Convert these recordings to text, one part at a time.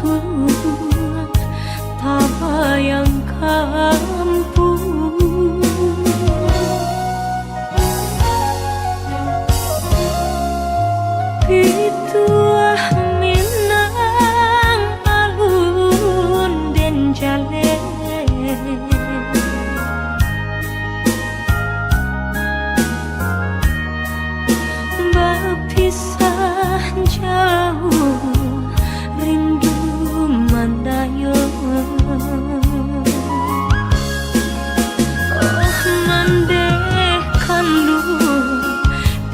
tua tak bayang kampung. Pituah Minang alun den jale berpisah jauh rindu mandayo. Oh mandekan lu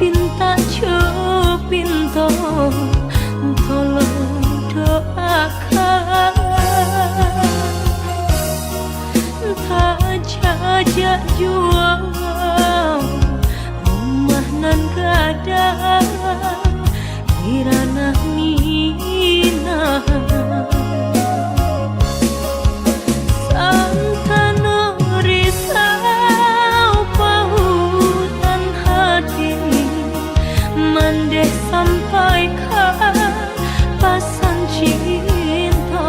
pinta jo pinto tolong doakan tak jajak jual rumah nan gada kirana nina santano risau pautan hati mandeh sampaikan pasan cinta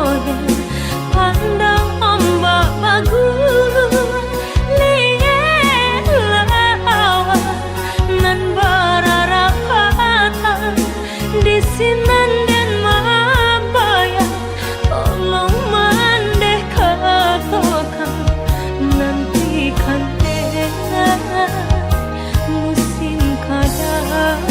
pandang ombak bagus lihat nan bararapatan di sinan dan mabaya tolong mandeh katakan nantikan musim kadang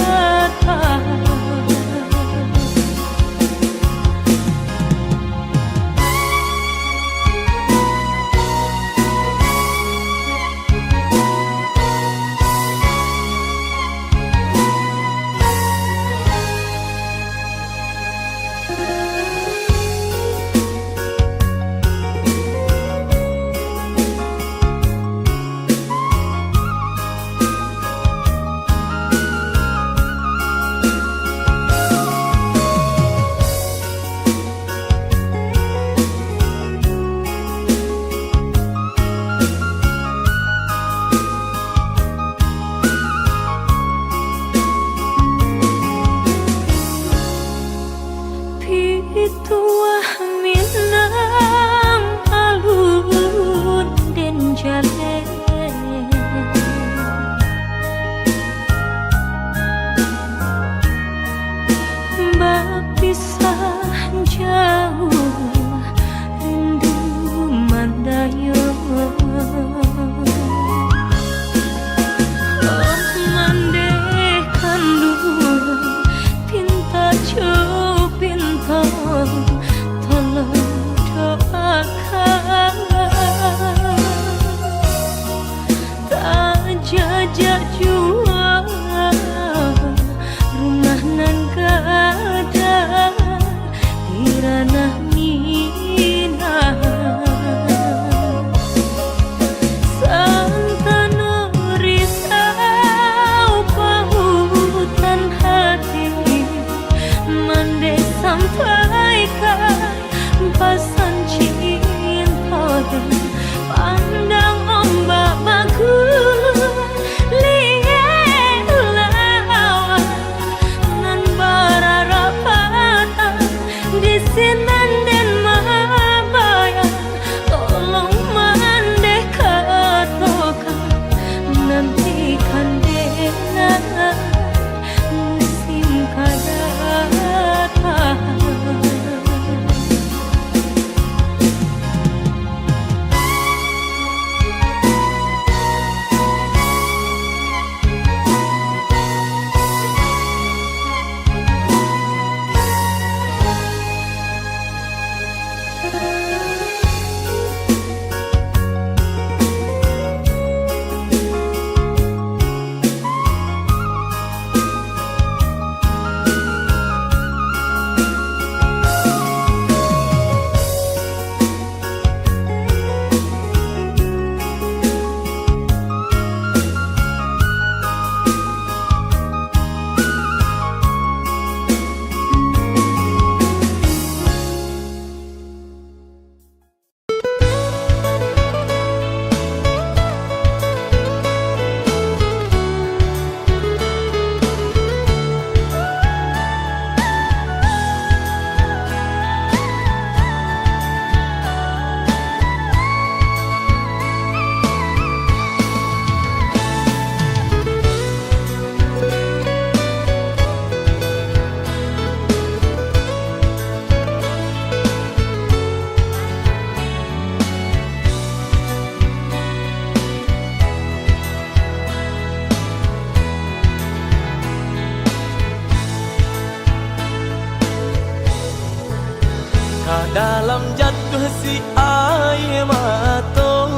dalam jatuh si air mata,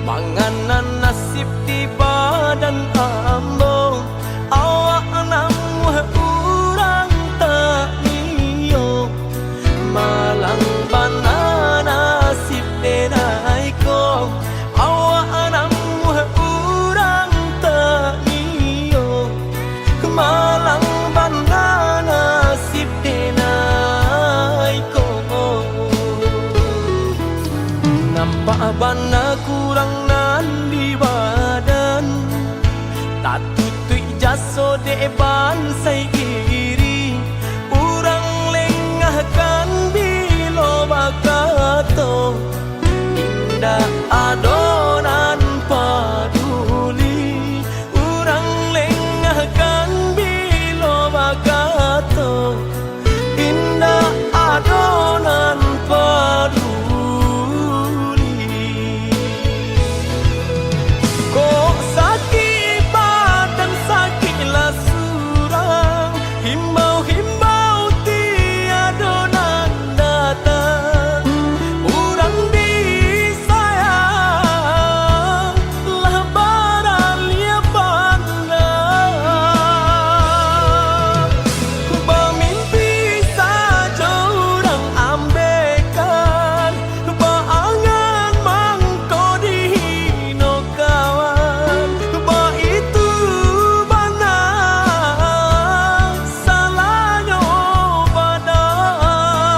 manganan nasib di badan ambo. Awak namu urang tak niyo, malang bana nasib denai ko. Awak namu urang tak niyo, malang bana nasib denai ko. Nampak bana kurang nan di badan, tak tutui jaso de bansai iri. Urang lengahkan bilo bakato, indah adonan paduli. Urang lengahkan bilo bakato, indah adonan paduli. Kok sakit badan sakitlah surang, himbau-himbau tiada nan datang. Urang disayang lah baralia pandang. Bermimpi saja urang ambekan, baangan mangko dihino kawan. Ba itu bana salahnya badan.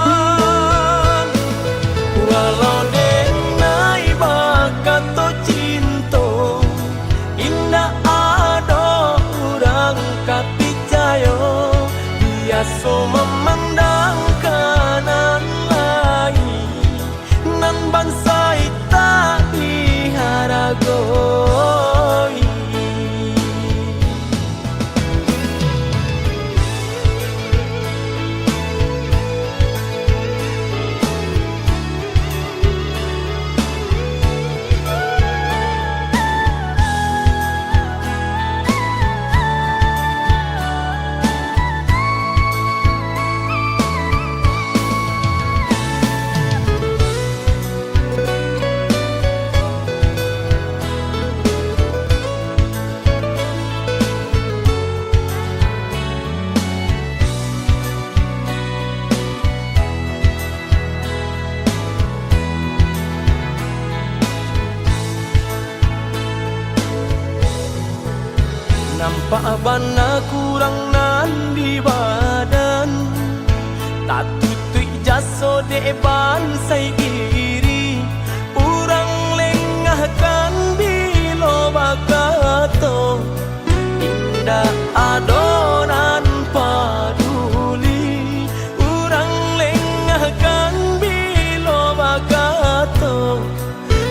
Walau denai bakato cinta, indah ada urang kapicayo. Biasa memandang kanan lain, nan bansai tak diharagoi. Nampak bana kurang nan di badan, tak tutui jaso de bansai iri. Urang lengahkan bilo bakato, indah adonan paduli. Urang lengahkan bilo bakato,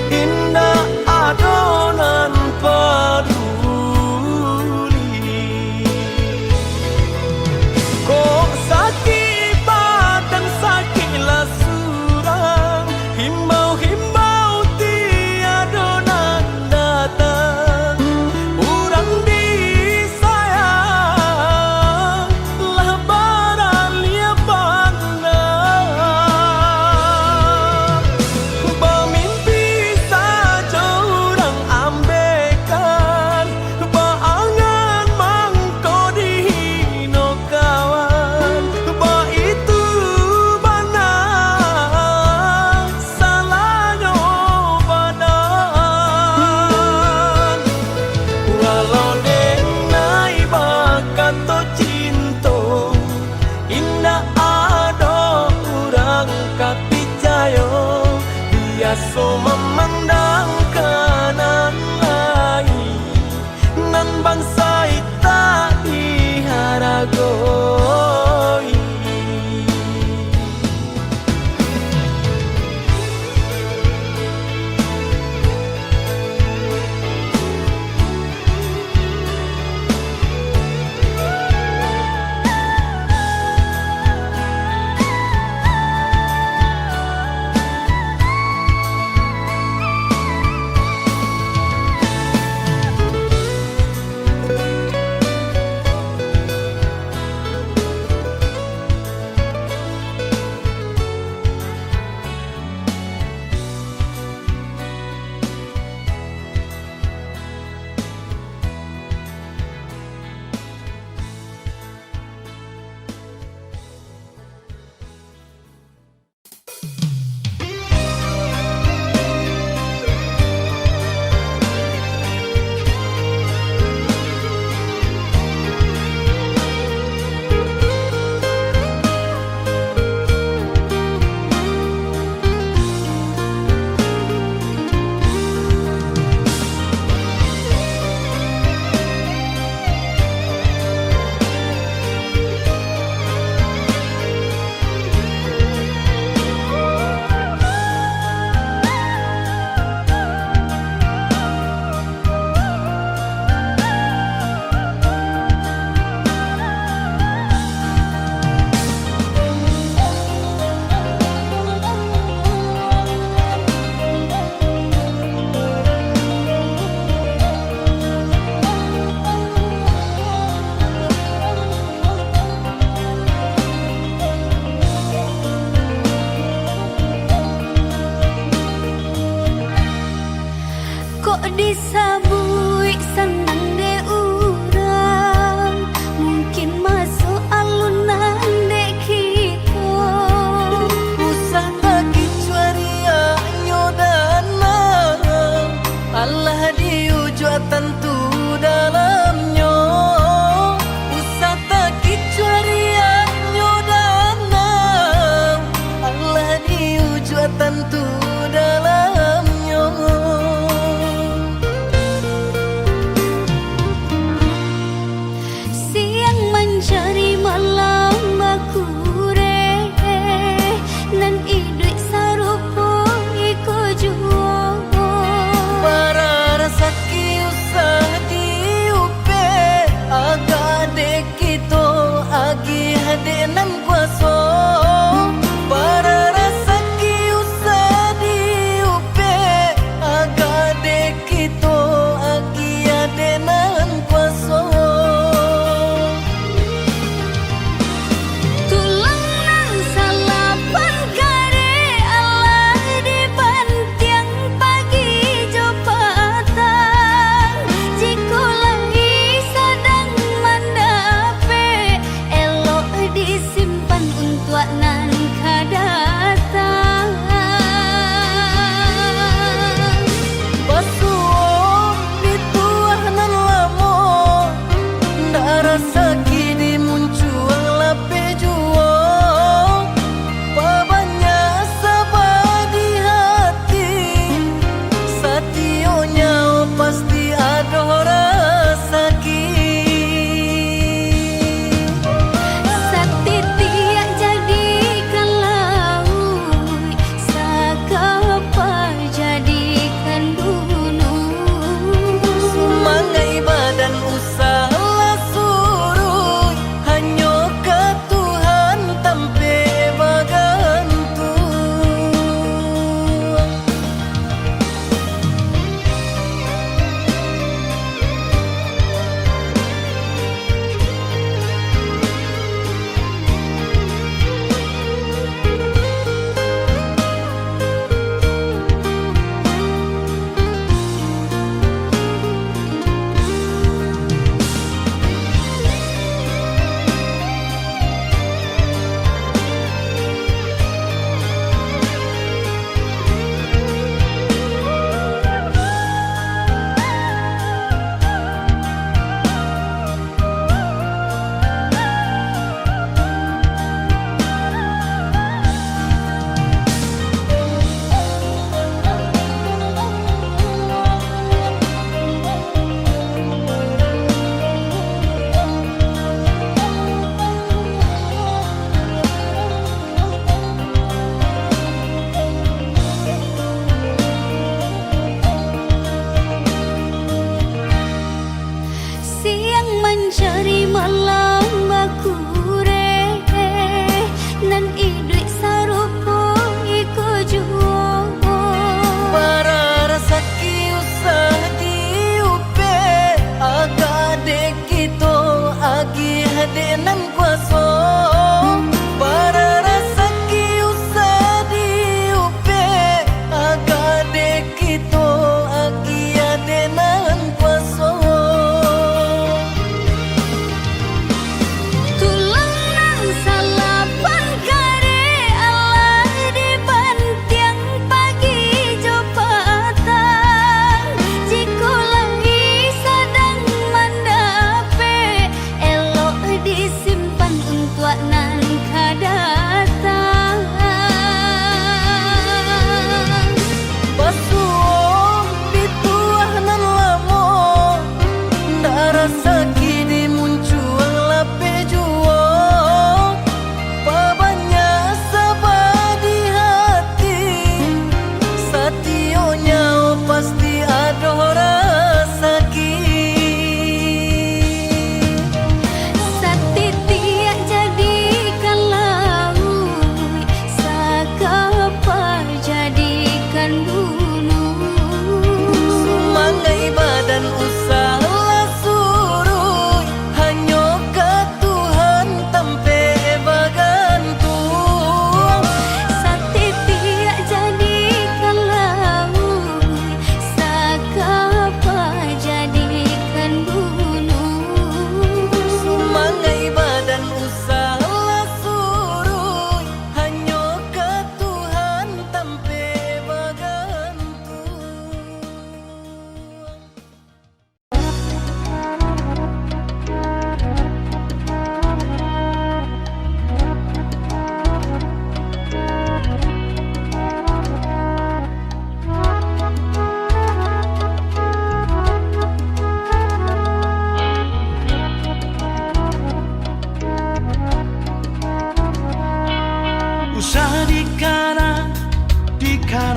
indah adonan paduli. Kok sakit badan sakitlah surang, himbau-himbau tiada nan datang. Urang disayang lah baralia pandang. Bermimpi saja urang ambekan, baangan mangko dihino kawan. Ba itu bana salahnya badan. Walau denai bakato cinta, indah ada urang kapicayo. Biasa memandang kanan lain, nan bansai tak diharagoi. bisa buik senang de urang, mungkin masuk alunan de kita. Usah tak kicuaria nyodana, Allah diujua tentu dalamnya. Usah tak kicuaria nyodana, Allah diujua tentu dalamnya. Siang mencari malam bakure, nan iduk sarupo iko juo. Para rezeki usah diupe, agak dek kita agi hadenan kuaso. Para rezeki usah diupe, agak dek kita agi hadenan kuaso. Tulang nang salapan kare Allah di bantiang pagi jopatan. Jika lagi sedang mendape, elok disimpan untuk nan kadatang. Basuh dituah nan lamo, ndak rasa kini muncul lape juo. Babanya sabar di hati, sationya pasti ada rasa Sati tiak jadi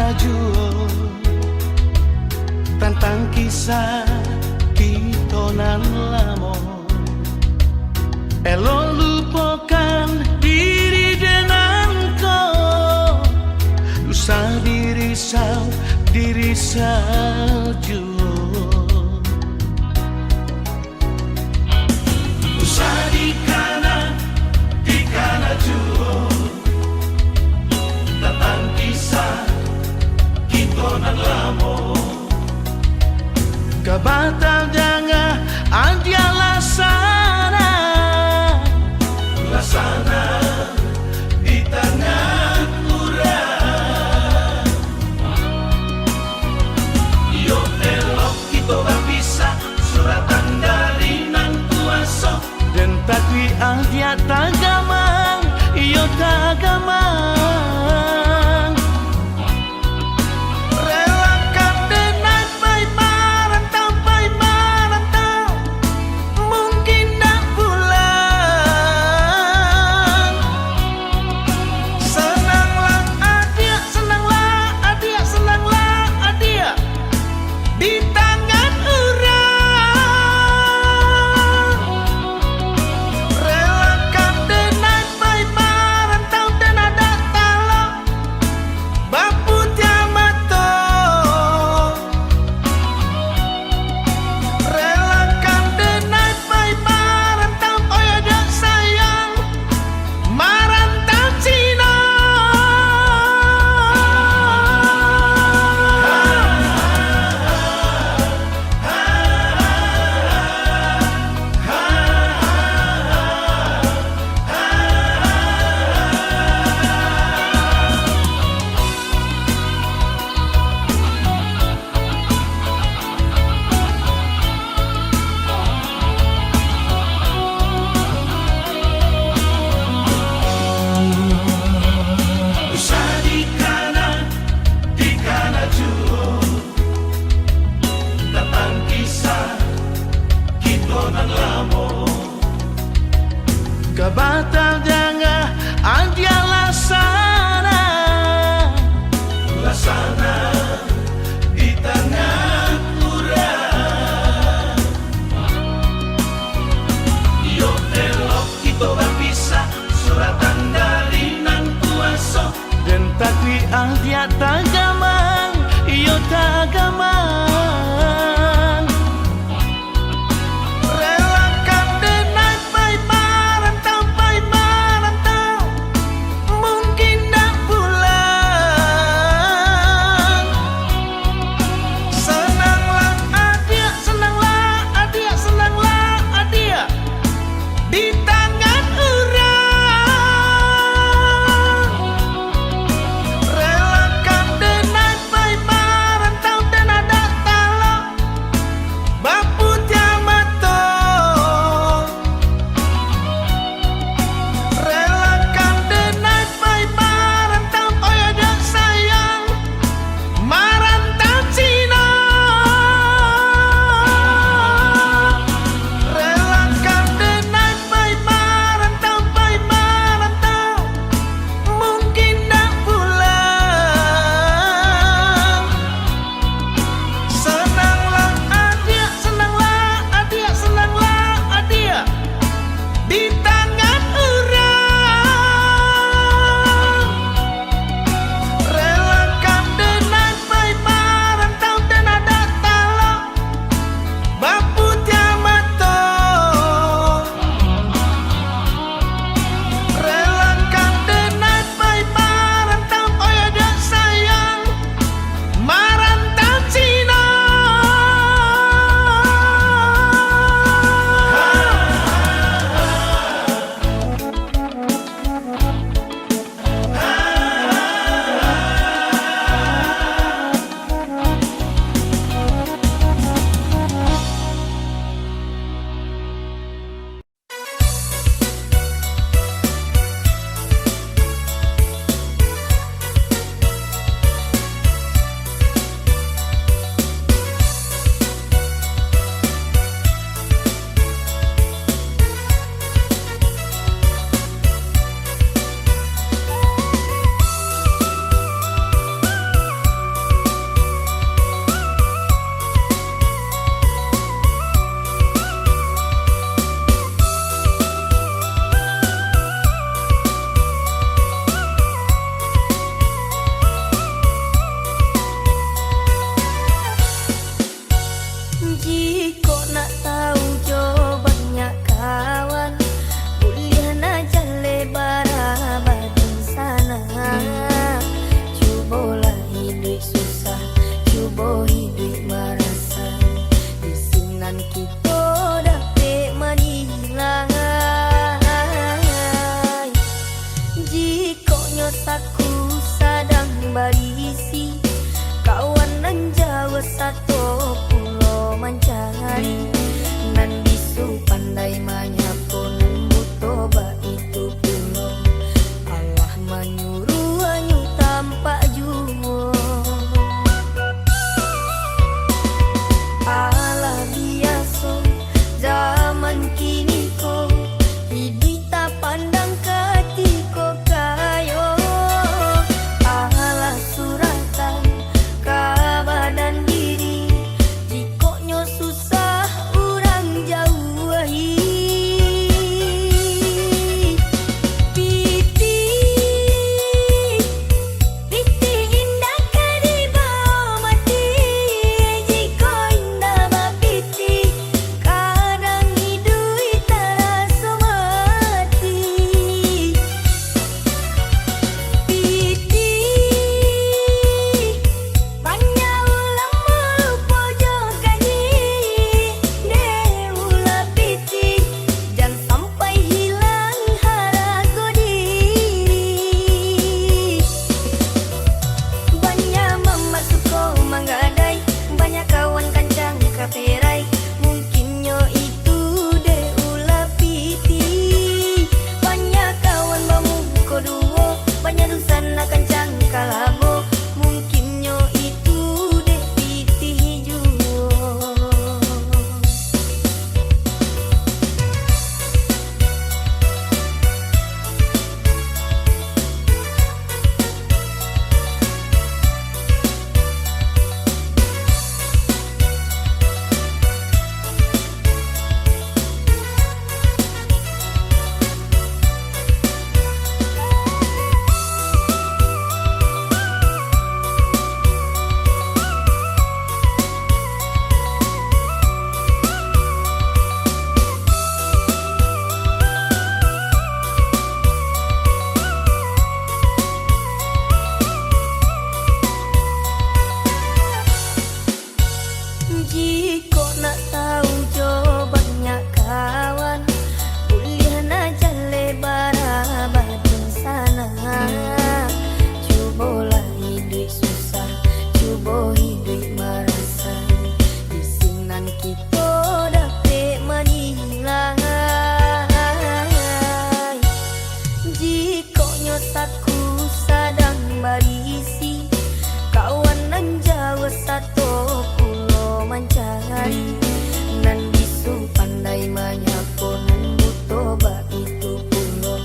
najuo tentang kisah kita nan lamo. Elo lupakan diri denganku, usah diri salju. Usah di kana juo tentang kisah kita nan lamo. Kabatal jangan adia lasana di tangan urang. Yo elok kita bisa suratan dari nan kuasa. Dan takwi adia tagamang, yo tagamang. Kabatal jangan adia lasana di tangan urang. Yo elok kita bisa suratan dari nan kuasa. Dan takwi adia tagamang, yo tagamang. Relakan Jikoknya saku sadang barisi kawanan Jawa satu pulau mencari nan bisu pandai manyakonan buto ba itu pulau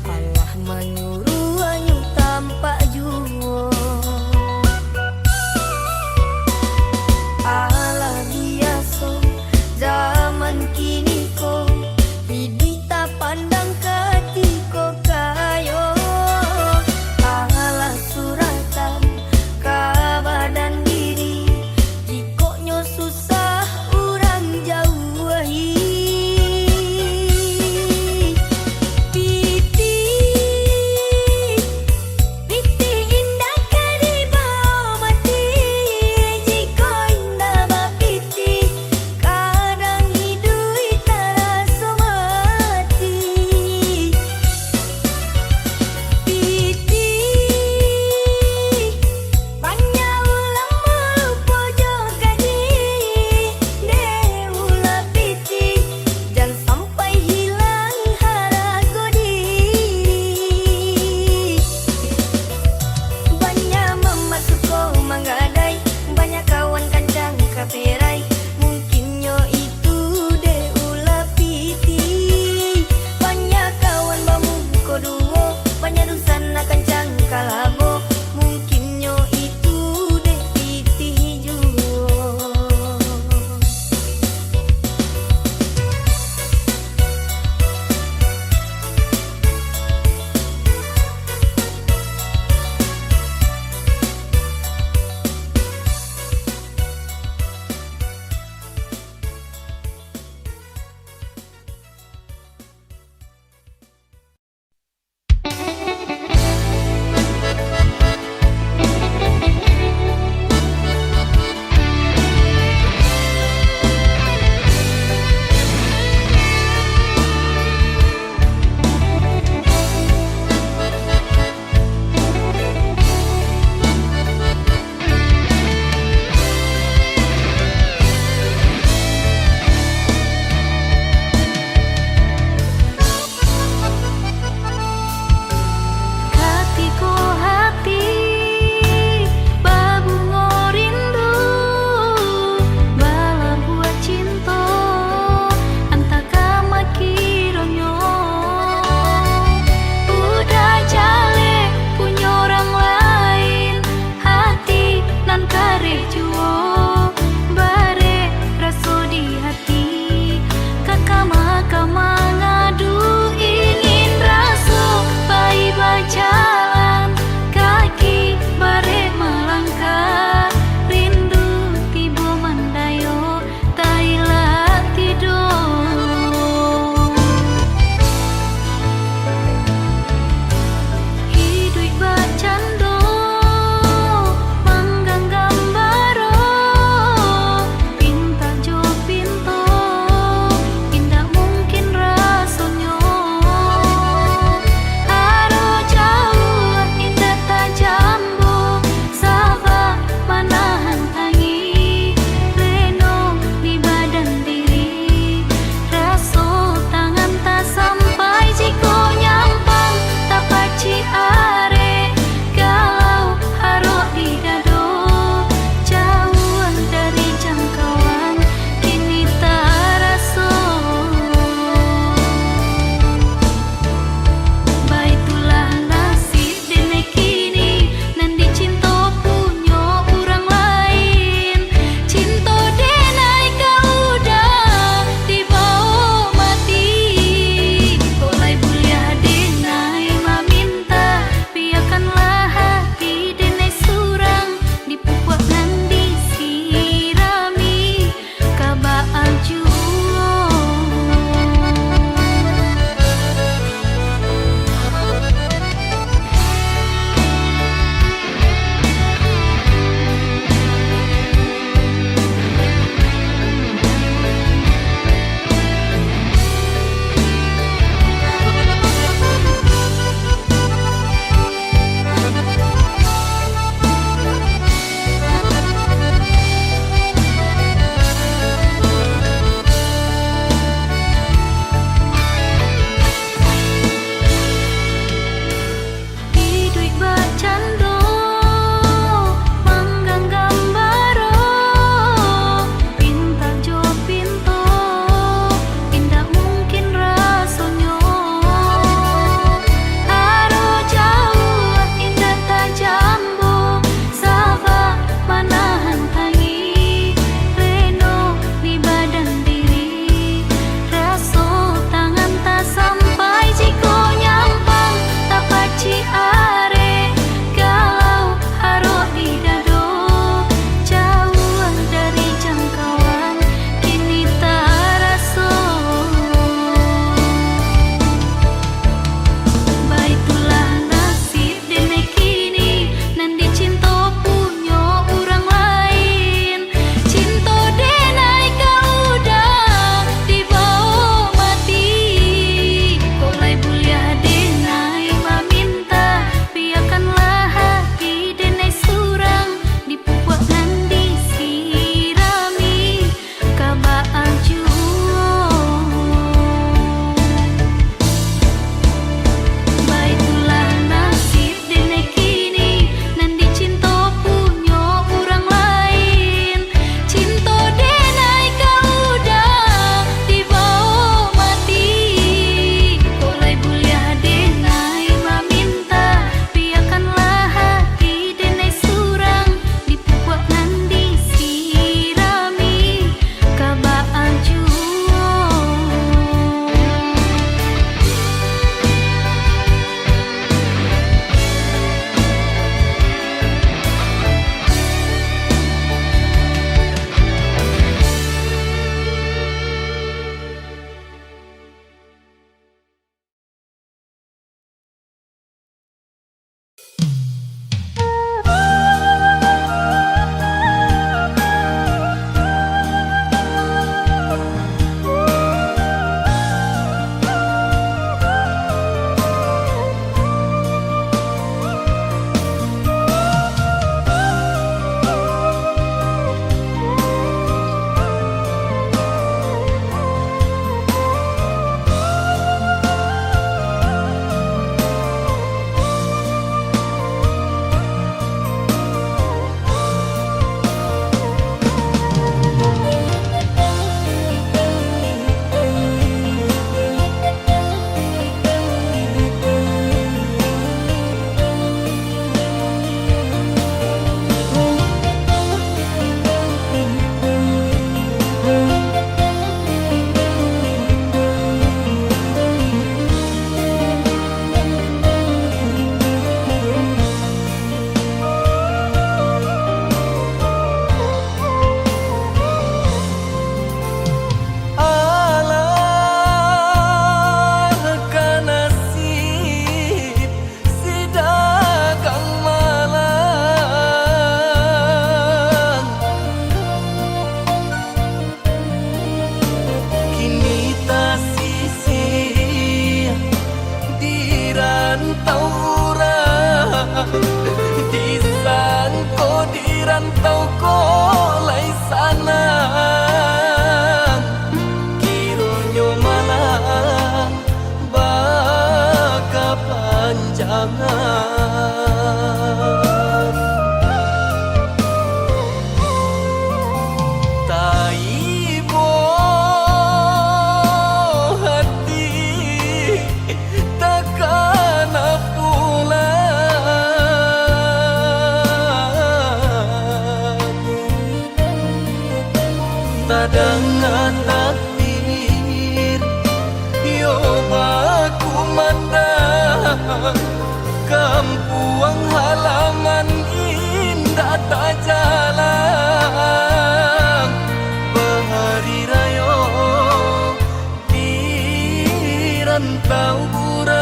Allah menyuruh anyu tampak juwo ala biasa zaman kini ko hidup tak pandang ketiko kayo ala suratan kabadan diri jikoknya susah rantau urang, di sangko di rantau ko lai sanang, kironyo malang baka panjangan. Taibo hati takkan pulang, tadang takdir yo baku mandang, kampuang halaman indah tak jalan, bahari rayo di rantau urang.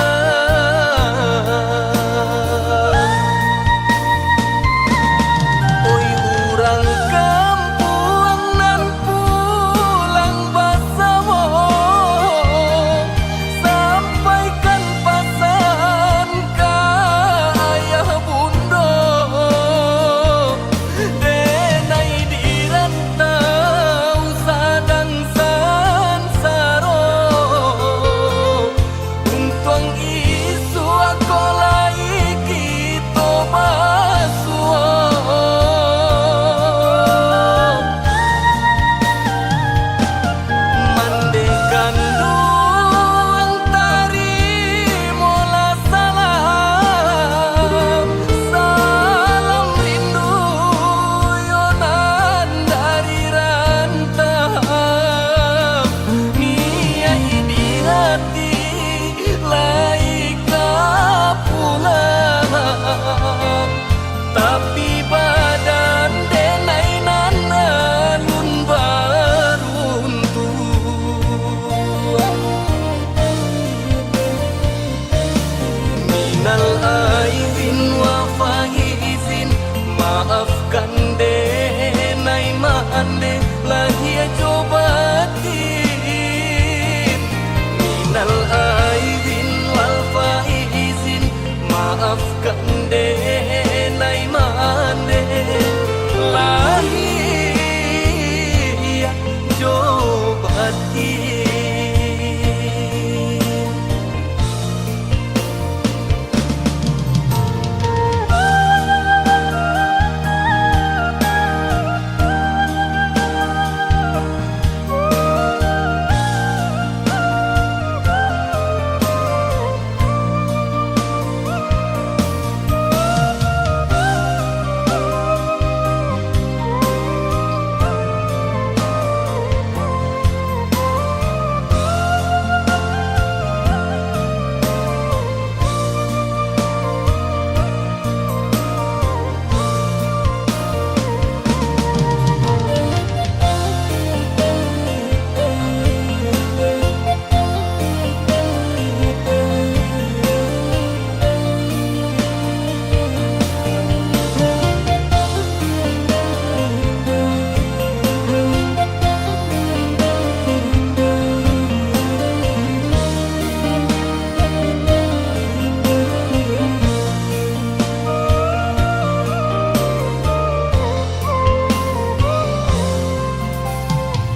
Oi urang kampuang nan pulang basawo, sampaikan pesan ka ayah bundo, denai di rantau sadang sansaro, untung isu aku lagi kita basuo. Mandekan duang tarimo la salam, salam rindu yonan dari rantau, niai di hati laika pulang, tapi badan denai nanalun baruntuh. Minal aizin wa faizin, maafkan denai mande lahia cobatin. Minal aizin wal faizin, maafkan denai mande lahia cobatin.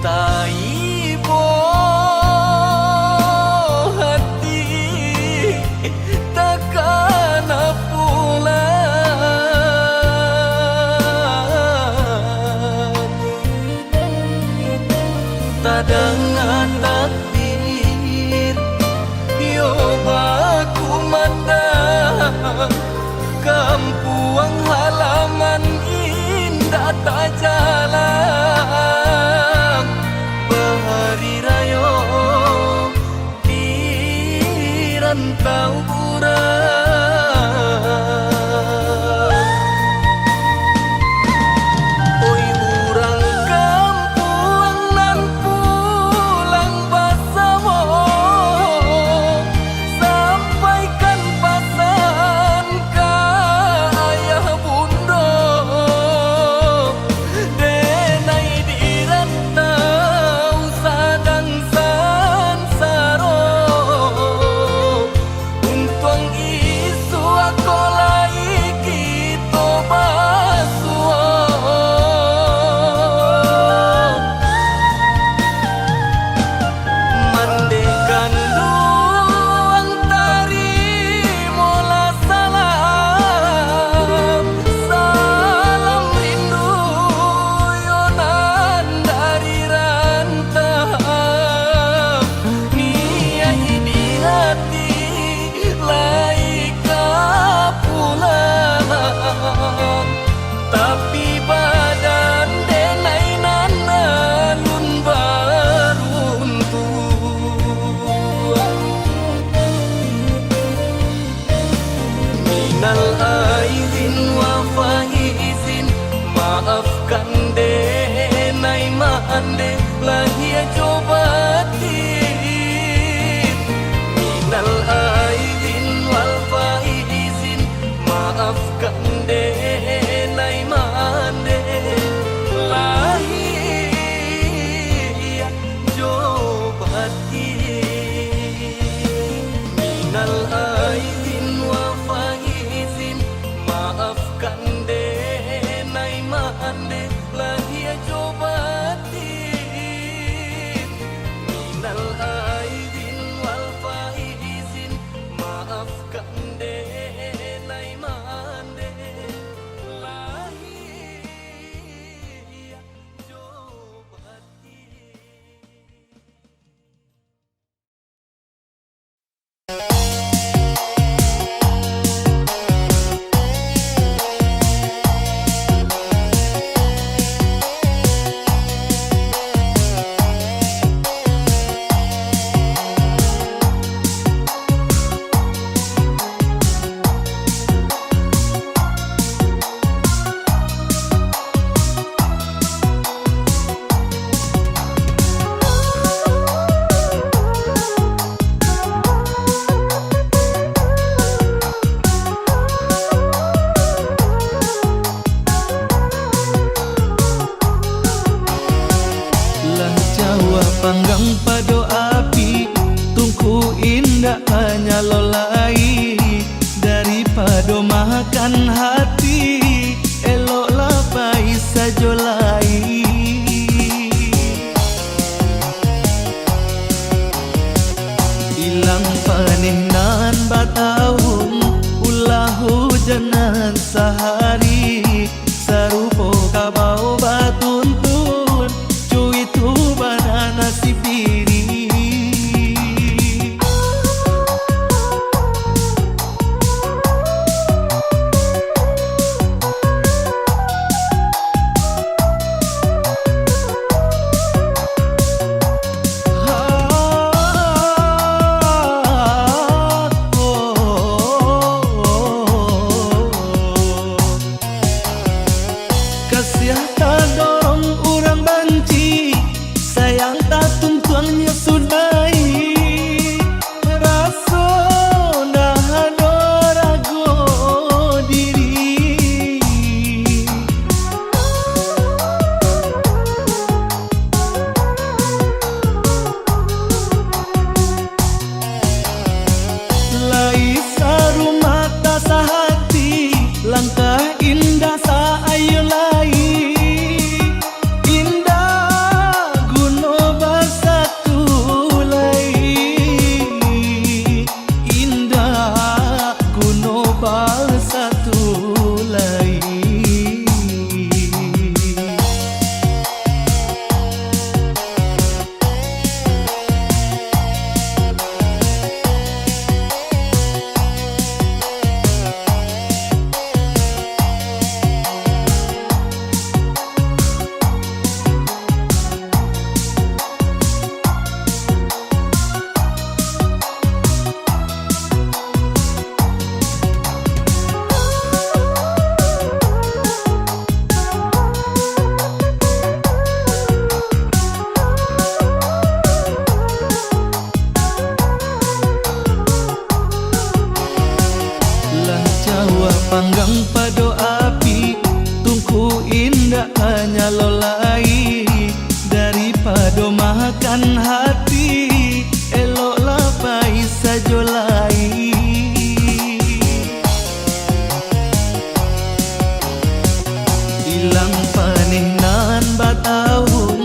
Taibo hati takkan pulang, tadang takdir yo baku mandang, kampuang halaman indah tak jalan, bahari rayo di rantau urang. minal aidin wa faizin, maafkan denai mande lahia jobatin. Minal aidin wal faizin, maafkan denai mande lahia jobatin. Minal aidin wa faizin, maafkan denai mande lahia jobatin. Minal aidin wal faizin, maafkan denai mande lahia jobatin. Lah Jawa panggang pado api, tungku indah hanya lolai. Daripada makan hati, eloklah pai sajolai. Ilang panehnan batahun, ulah hujanan sehari. Sarupo kabau batuntun, cuy tu banana sipiri. Kasih tak dorong orang banci, sayang tak tuntuannya sudai. Rasa dah ada ragu diri. Lai saru mata sahati, langkah indah sa ayo lai. Indah guno basatu lai. Indah guno basatu lai. Lah Jawa panggang pado api, tungku indah hanya lolai. Daripada makan hati, eloklah pai sajolai. Ilang panehnan batahun,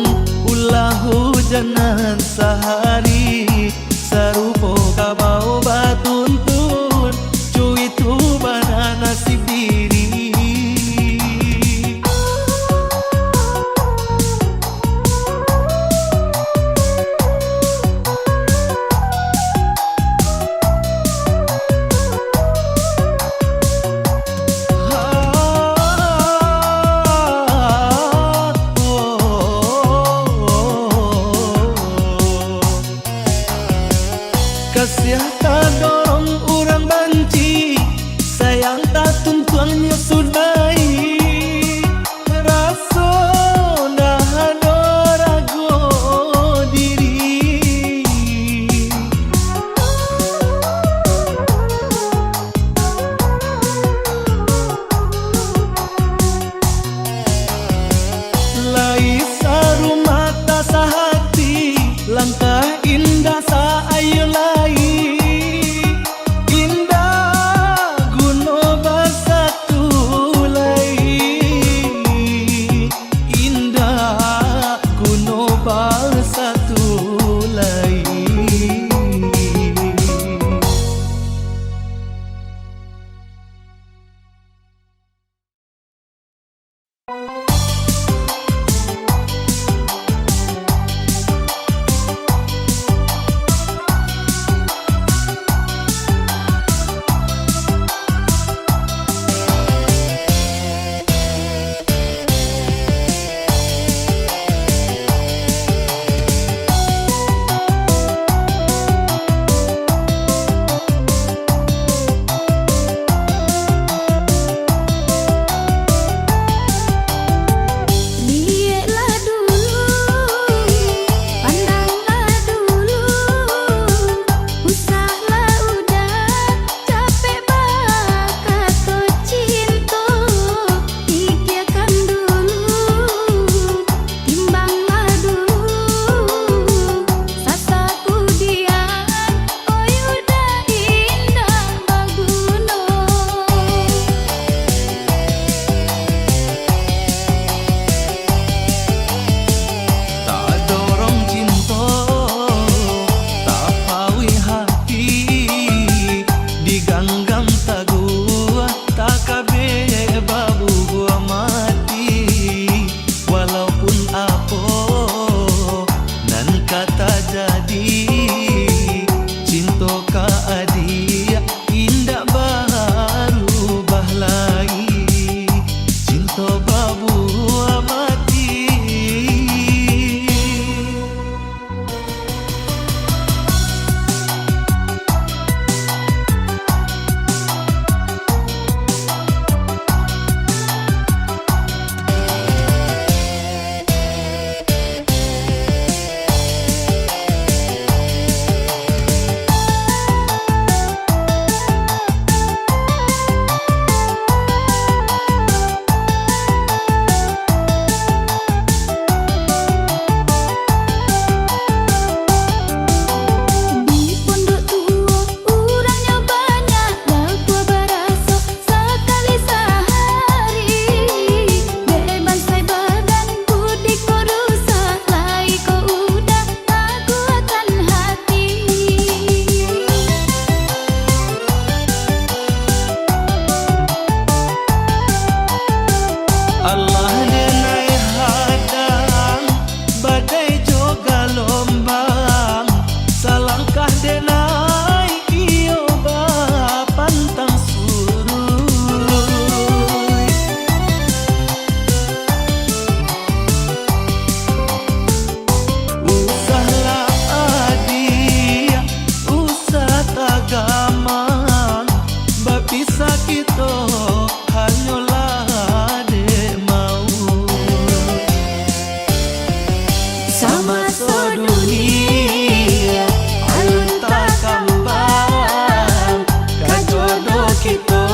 ulah hujanan sehari. Sarupo kabau batuntun, cuy tu banana sipiri. Lihatlah dulu, pandanglah dulu, usahlah udah capek bakat to cinta, pikirkan dulu, timbanglah dulu, sasaku dian, oi udah indah baguna. Tak dorong cinta, tak pawi hati, diganggang tagu, tak kabe babu gua mati. Walaupun apa nan kata jadi, cinta ka adi indah baru bahlai, cinta babu mati. Di pondok tua urangnya banyak, dah gua baraso sekali sehari. Bebas sai badan budi ko rusak, lai ko udah aku akan hati. Allah denai hadang, badai juga lombang, salangkah denai iyo ba pantang surui. Usahlah adi, usah tagamang, bapisa kita hanyalah de mau. Sama dunia alun tak kembang, kajodoh kita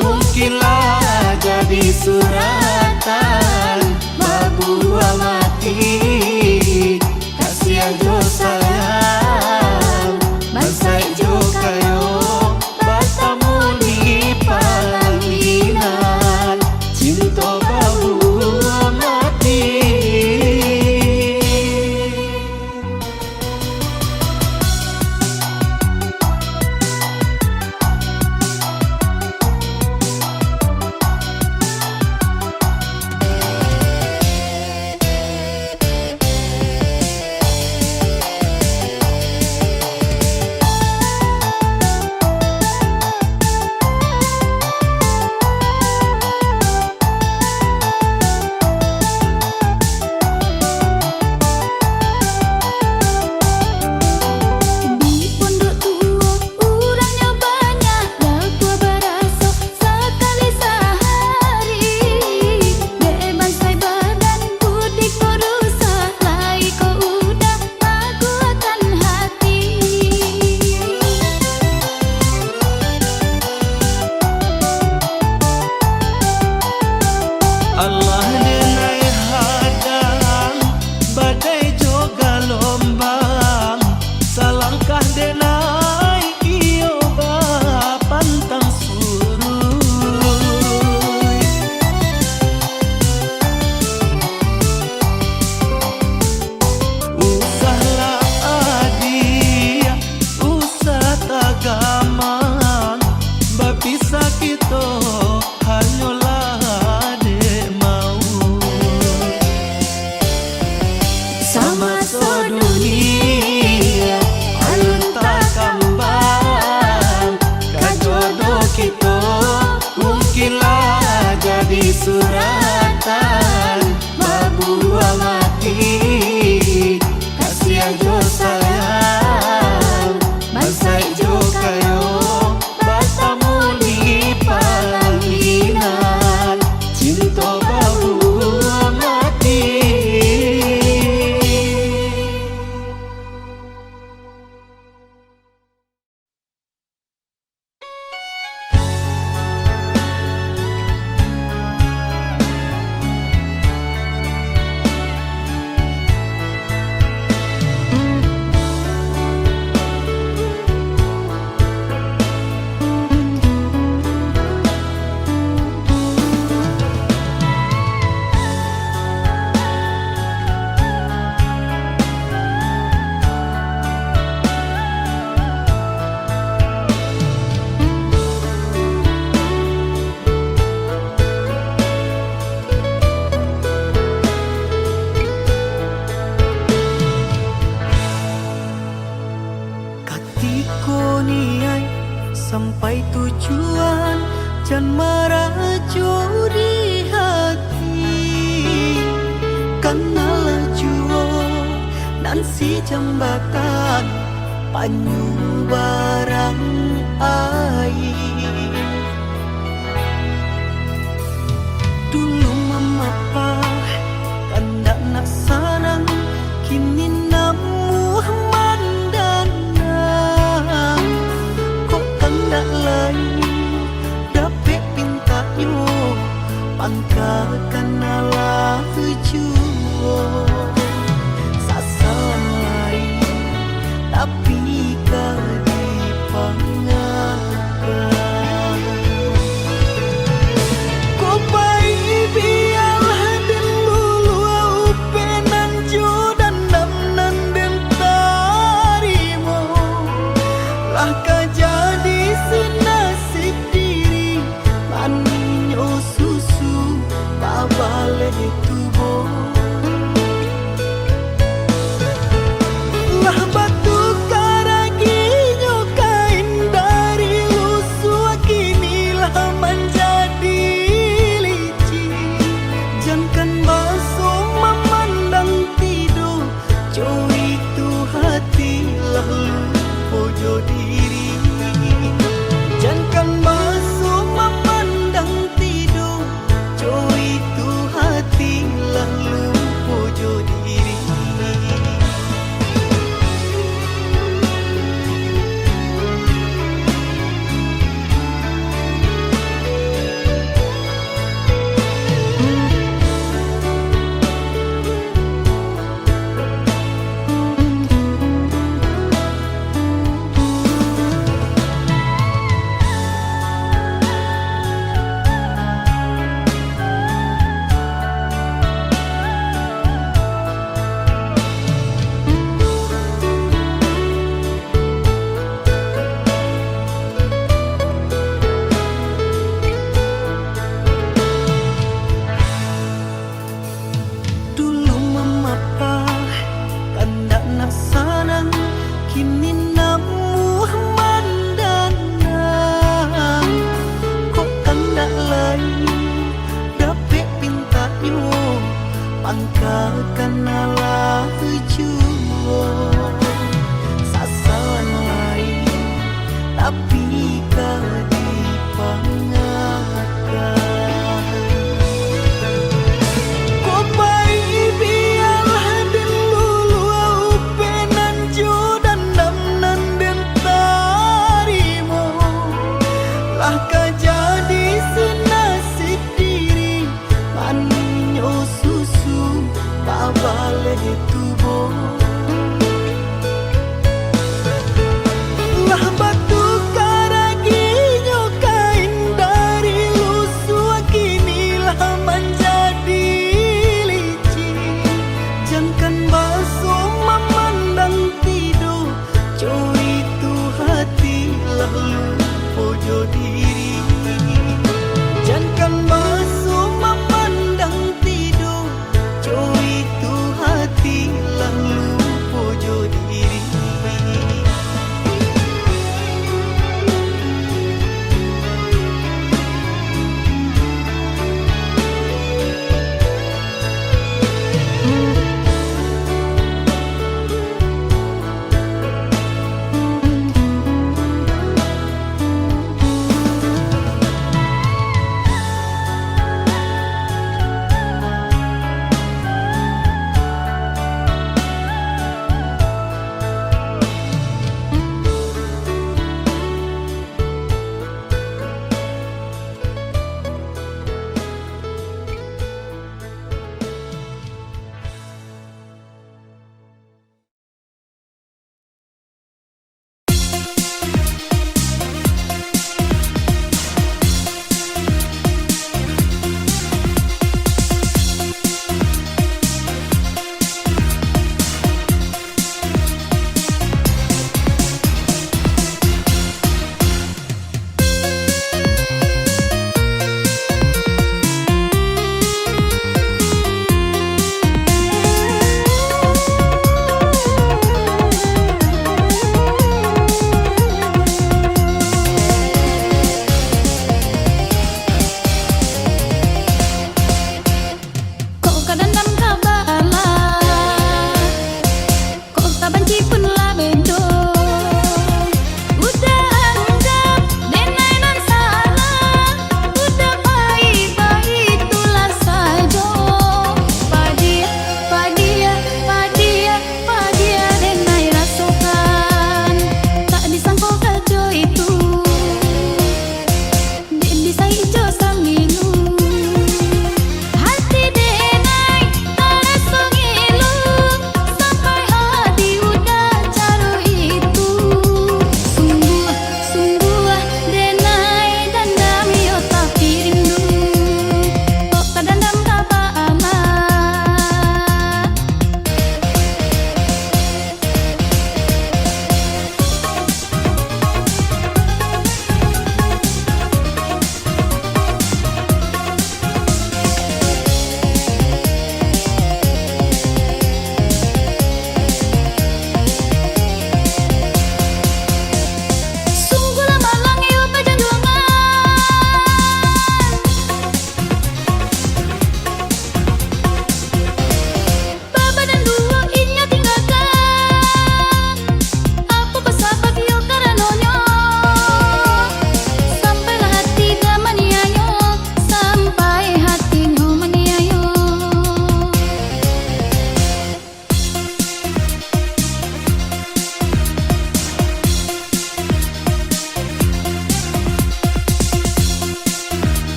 mungkinlah jadi suratan babu mati. Kasihan jo sayang, bansai jo kayo bertemu di pelaminan, cinta babu mati. Di pondok tua urangnya banyak, dah gua baraso sekali sehari. Bebas sai badan budi ko rusak, lai ko udah aku akan hati. Allah denai hadang, badai juga lombang, salangkah denai iyo ba pantang surui. Usahlah adi, usah tagamang, bapisa kita hanyalah de mau. di suratan Mabuang hati Kasihan jo sayang Masai jo kayo Bertemu di pelaminan Cinta Mabuang hati. Katiko niai sampai tujuan Jan merajo di hati Karena lajuo nan si jambatan Panyu barang air Dulu memapa Kandak nak sanang Kini namu mandana Kok kandak lain Dapet pintaknya Pangkakan ala juo Sasaran lain Tapi kadi pangakan Kok bayi biarlah dan lulu upenan jo dan damnan dan tarimo Lah jadi senasib diri Maninyo susu babale tubo Lah batu karagi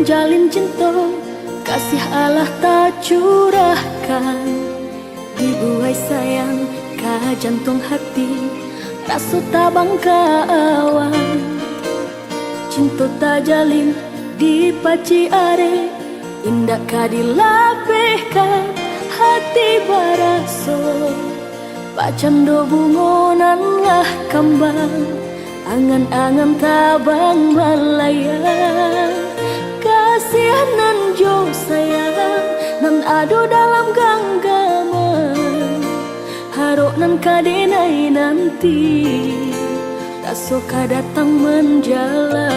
jalin cinta, kasih Allah tak curahkan. Dibuai sayang ka jantung hati, rasa tabang ka awan. Cinta tak jalin di paci are, indah ka dilapehkan hati baraso. Pacando bungonan ngah kambang, angan-angan tabang malaya. Kasihanan jo sayang, nan ado dalam genggaman. Harok nan kadenai nanti, tak soka datang menjalan.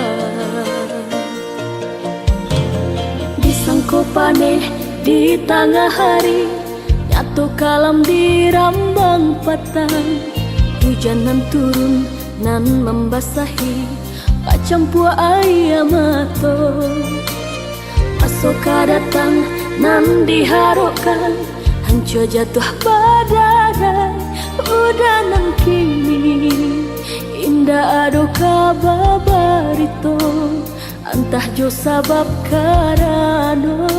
Disangko paneh di tengah hari, nyatu kalam di rambang patang. Hujan nan turun nan membasahi, pacampua air mata. Pasoka datang nan diharapkan, hancur jatuh badarai. Udah nan kini indah ado kababarito, antah jo sabab karano.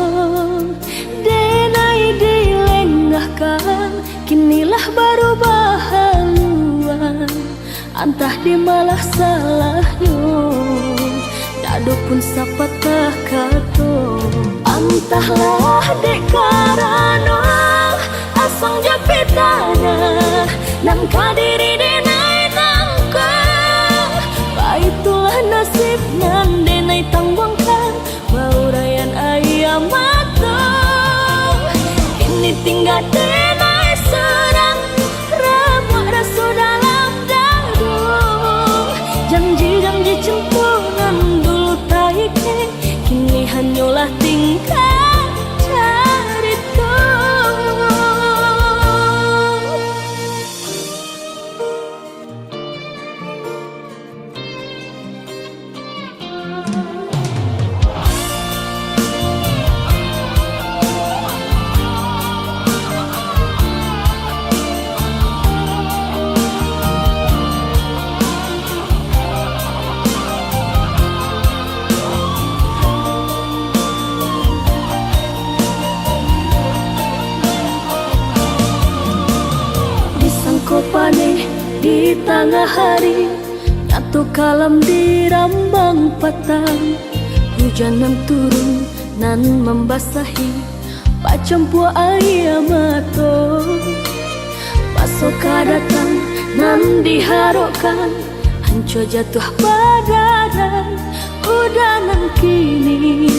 Denai dilengahkan, kinilah baru bahaluan. Antah di malah salahnya, dado pun sapatah kato. Antahlah dek karano, asang japitana, nan kadiri denai nangka. Baitulah nasib nan denai tanggungkan, baurayan ayam mata. Ini tinggal denai serang, rabak rasa dalam dadu. Janji-janji centungan dulu taike, kini hanyalah tingkah carita. Paneh di tengah hari, nyatu kalam di rambang patang. Hujan nan turun nan membasahi, pacampua air mata. Pasoka datang nan diharapkan, hancur jatuh badarai. Udah nan kini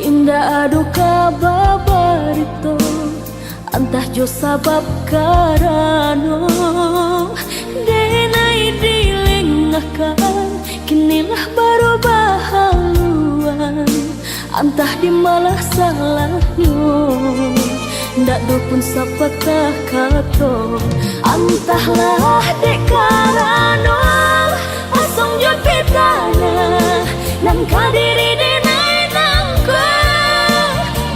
indah ado kababarito, antah jo sabab karano. Denai dilengahkan, kinilah baru bahaluan. Antah di malah salahnya, ndak do pun sapatah kato. Antahlah dek karano, asong jo pitana, nan kadiri denai nangka.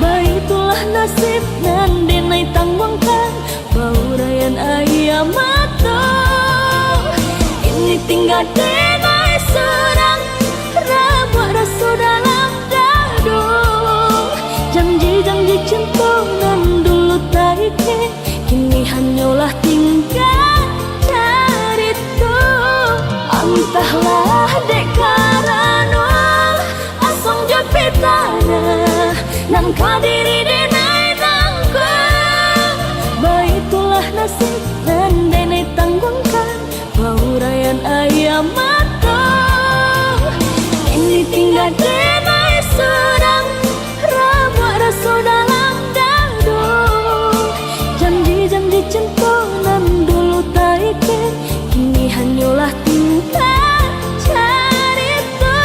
Baitulah nasib nan denai tanggungkan, baurayan ayam mata. Ini tinggal denai serang, rabak rasa dalam dadu. Janji-janji centungan dulu taike, kini hanyalah tingkah carita. Entahlah dek karano, asong japitana, nan kadiri denai nangka. Baitulah nasib nan denai tanggungkan, baurayan ayam mata. Ini tinggal denai serang, rabak rasa dalam dadu. Janji-janji centungan dulu taike, kini hanyalah tingkah carita.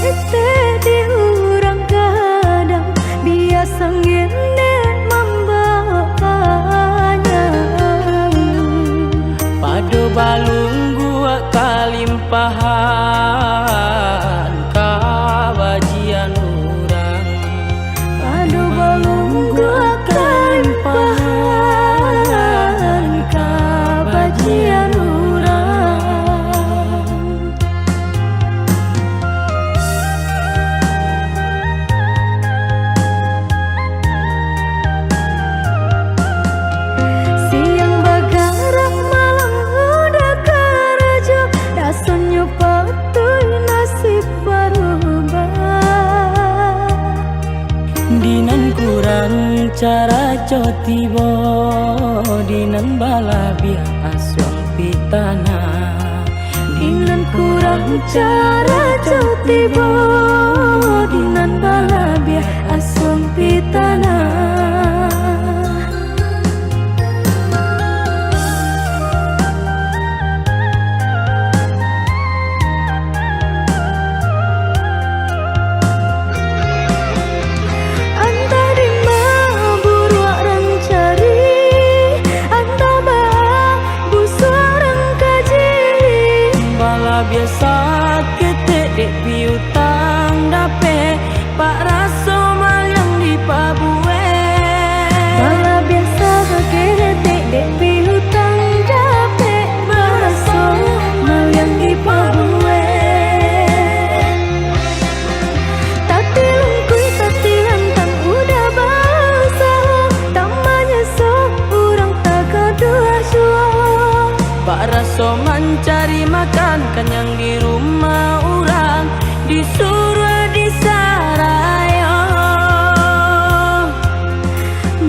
ete diurang kadang biasa ngene membapanya. Pado balung gua kalimpahan kabajian urang. Pado balung gua kalimpahan kabajian urang. Siang bagarak malam udah karajo, rasanya patuh nasib berubah. Dinan kurang cara cotibo, dinan balabia aswang pitana. Dinan kurang cara cotibo, dinan balabia aswang pitana. Biasa ketek dek piutang dape pak raso mal yang di pabue. Bala biasa ketek dek piutang dape pak raso mal yang di pabue. Tati lungkui tati lantang udah basah, tamanya so urang tak kedua suah. Pak raso mencari makan kenyang di rumah orang, disuruh disarayo.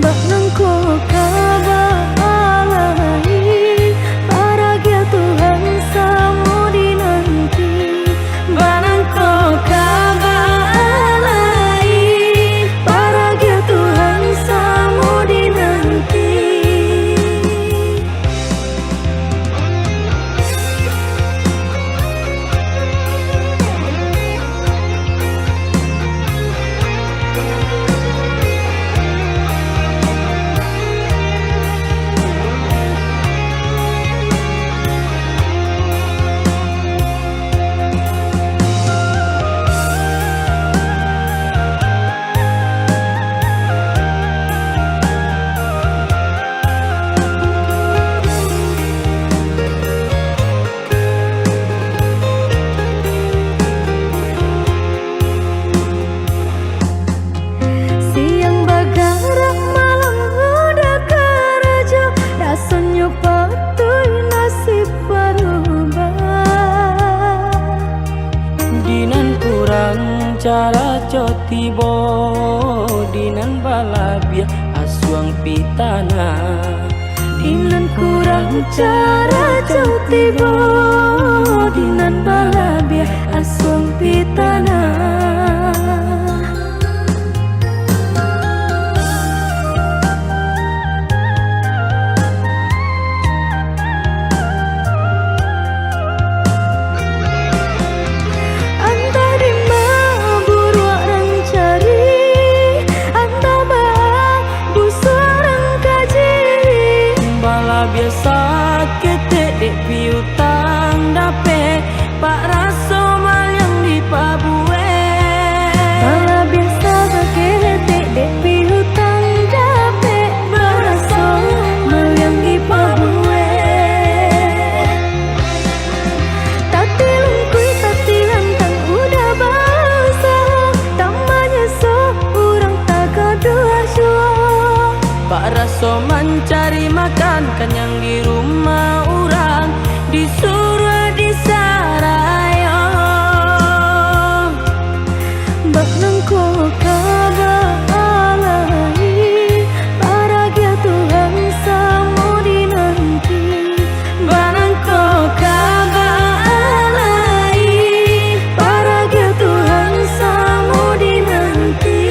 Bak nangko kabalai, paragia Tuhan samu dinanti. Banangko Kabalai, paragia Tuhan samu dinanti. Siang bagarak malam udah karajo, rasanya patuh nasib berubah. dinan kurang cara cotibo, dinan balabia aswang pitana. Dinan kurang cara cotibo, dinan balabia aswang pitana. Biasa ketek dek piutang dape pak raso mal yang di pabue. Bala biasa ketek dek piutang dape pak raso mal yang di pabue. Tati lungkui tati lantang udah basah, tamanya so urang tak kedua suah. Pak raso mencari makan kenyang di rumah orang, disuruh disarayo. Bak nangko kabalai, paragia Tuhan samu dinanti. Banangko Kabalai, paragia Tuhan samu dinanti.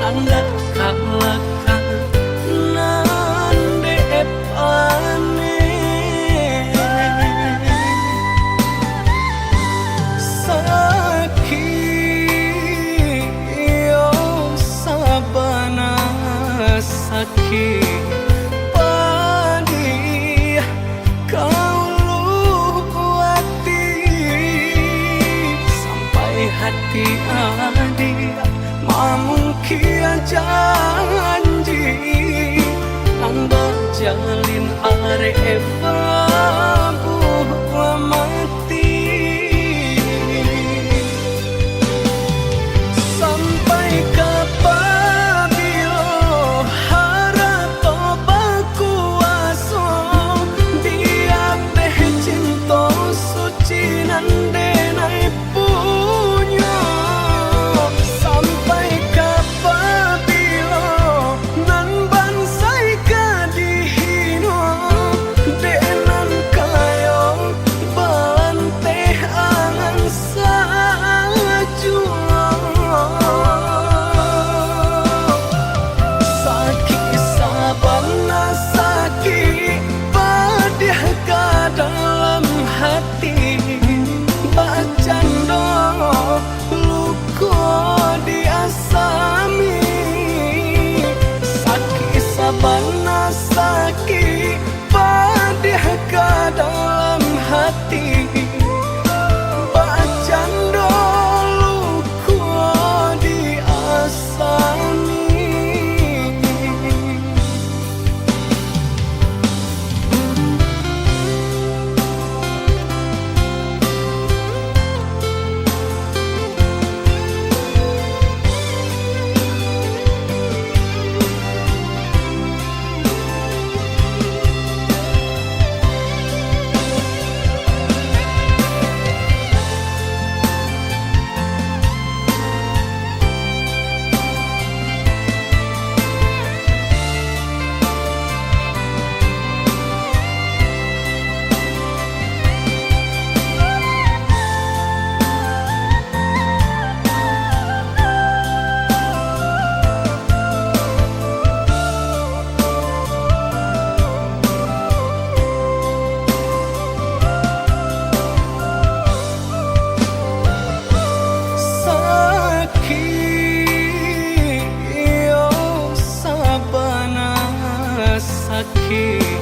nanda kalaka nande epane sakit yo sabana sakit padi kau hati sampai hati adik mamungkia janji nang berjalin are babu mati sampai kapabilo harato bakuaso dia teh cinta suci nande nai punya sampai kapabilo nan bansai kadihino denan kayo balante angan sajua sakit sabana sakit padih ka dalam hati bacando luko diasami sakit sabana sakit padih ka dalam hati bacando luko diasami sakit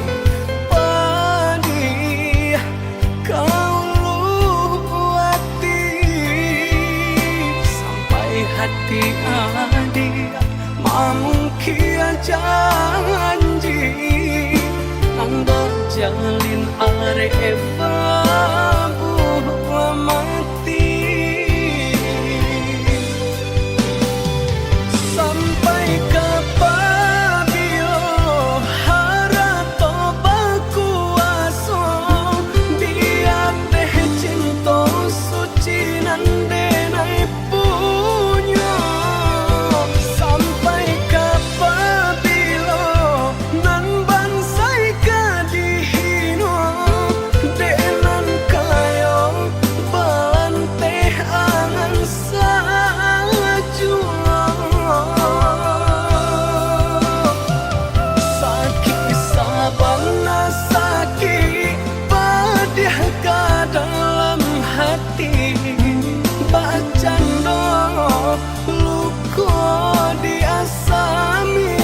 padi kau hati sampai hati adik mamungkia janji nang berjalin are babu mati sampai kapabilo harato bakuaso dia teh cinta suci nande nai punya sampai kapabilo nan bansai kadihino denan kayo balante angan sajua sakit sabana sakit padih ka dalam hati bacando luko diasami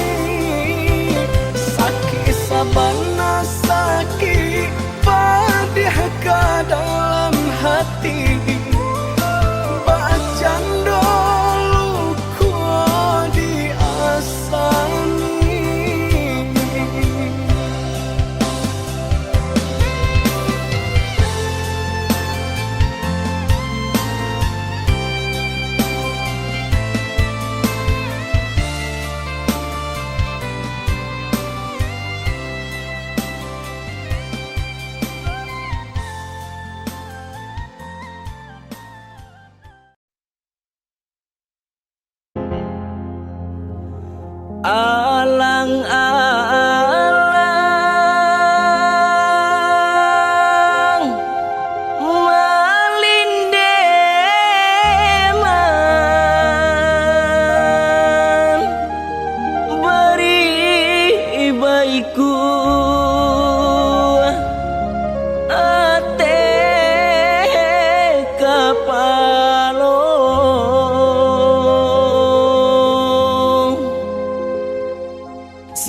sakit sabana sakit padih ka dalam hati bacando luko diasami alang-alang malindeman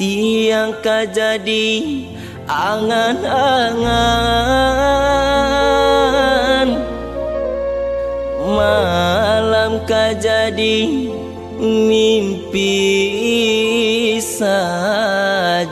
siang ka jadi angan-angan, malam ka jadi mimpi saja.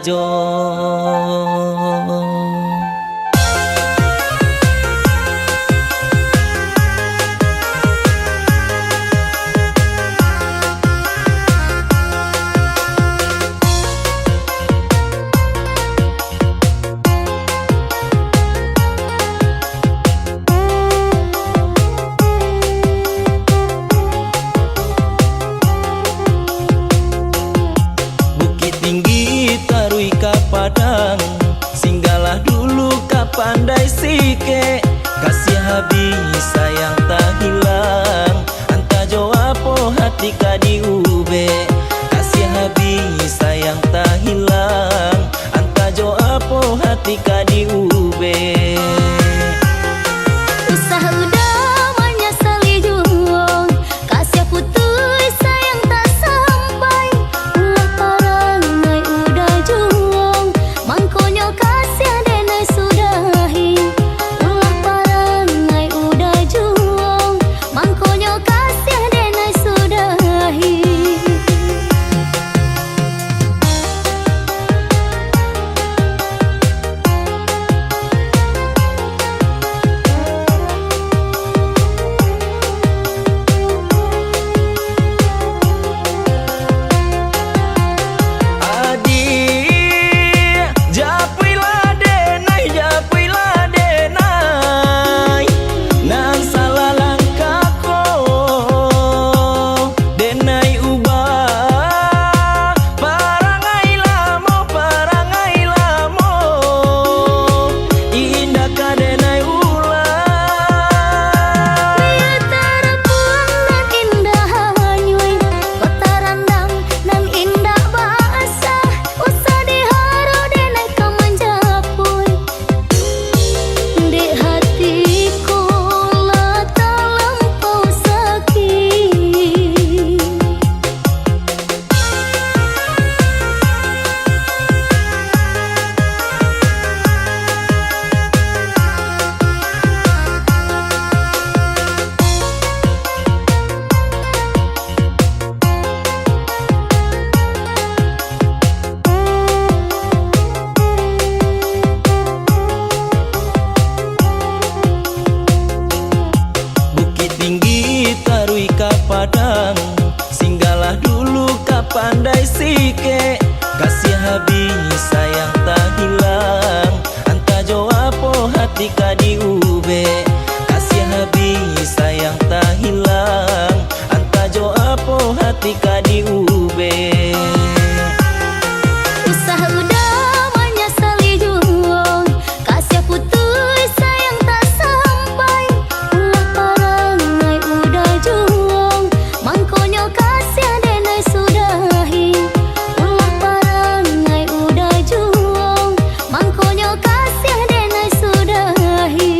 Padang, singgahlah dulu ka pandai sike, kasih habis sayang tak hilang, anta joapo hati ka diube, kasih habis sayang tak hilang, anta joapo hati ka diube. Usaha udah menyesali juang, kasih putus sayang tak sampai, ulah parangai udah juang, mangkonyo kasih denai sudahi, ulah parangai udah juang, mangkonyo kasih denai sudahi. Padang, singgahlah dulu ka pandai sike, kasih habis sayang tak hilang, anta joapo hati ka diube, kasih habis sayang tak hilang, anta joapo hati ka diube. Usaha udah menyesali juang, kasih putus sayang tak sampai, ulah parangai udah juang, mangkonyo kasih denai sudahi, ulah parangai udah juang, mangkonyo kasih denai sudahi.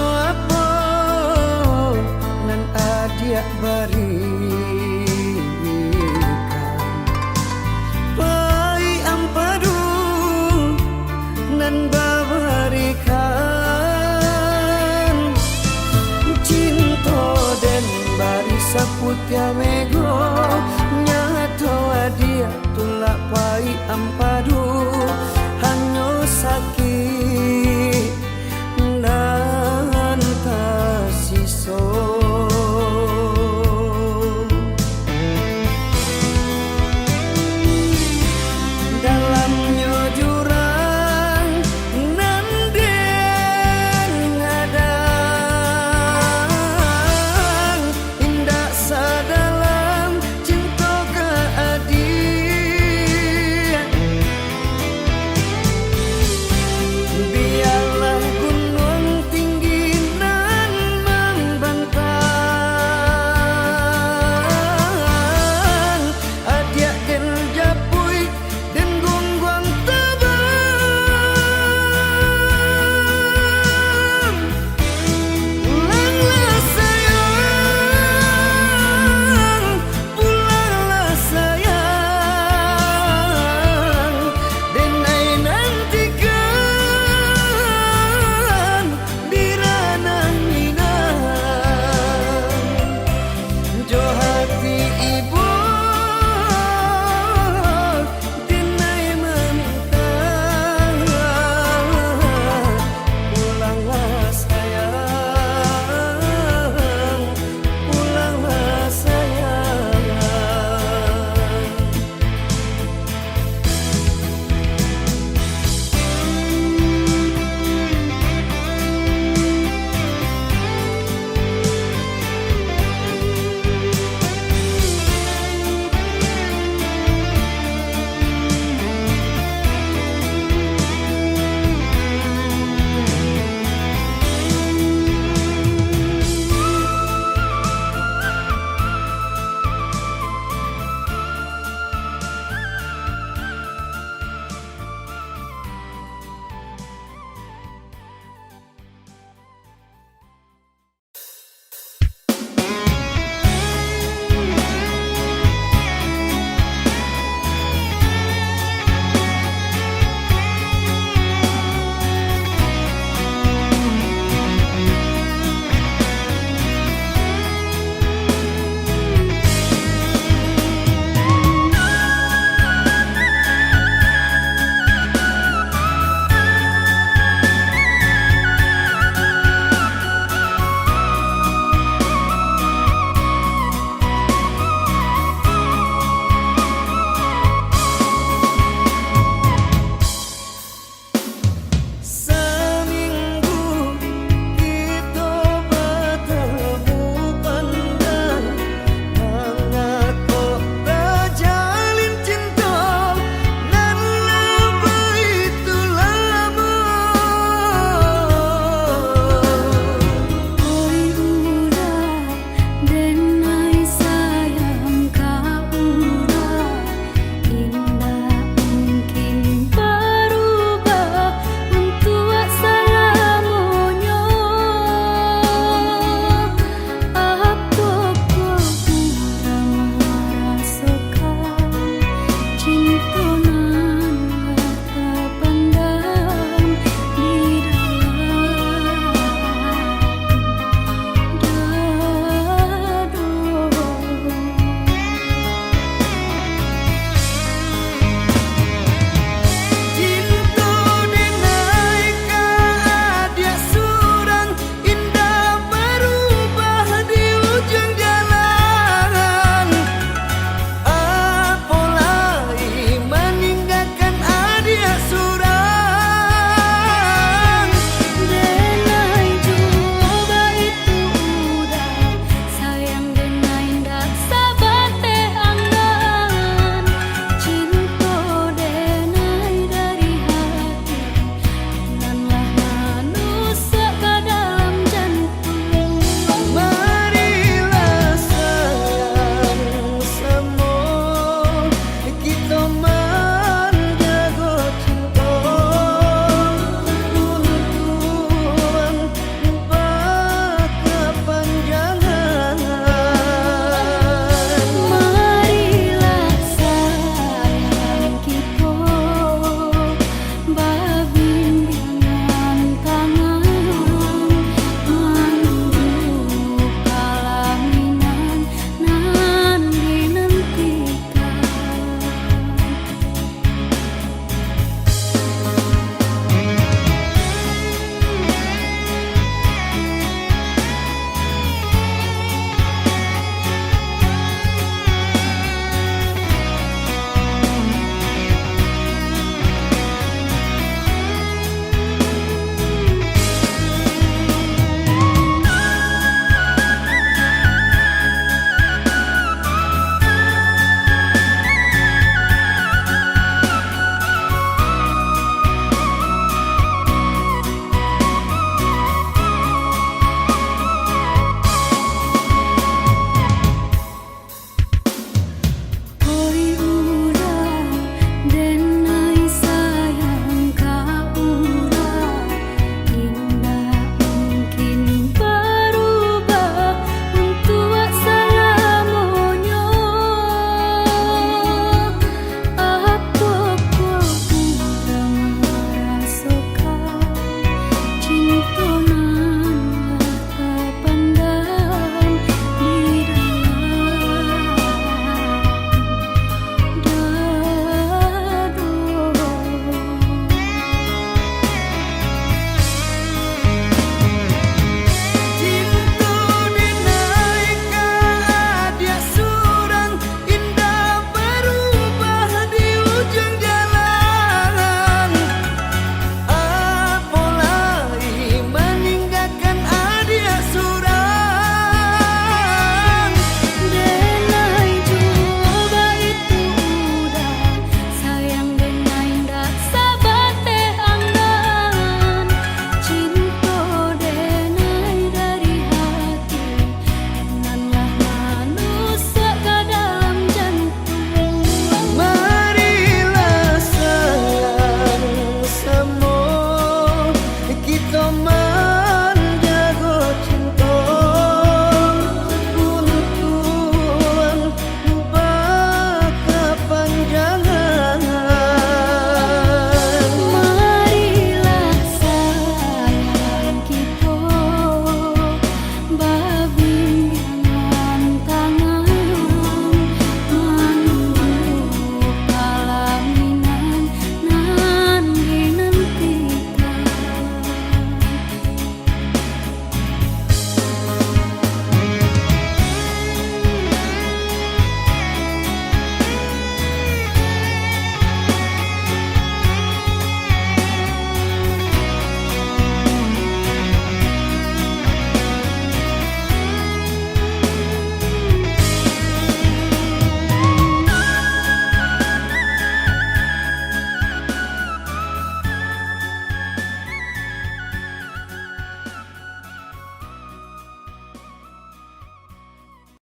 apa nan adia barikan pai ampadu nan babarikan cinta den bari saputya mego nyato adia tulak pai ampadu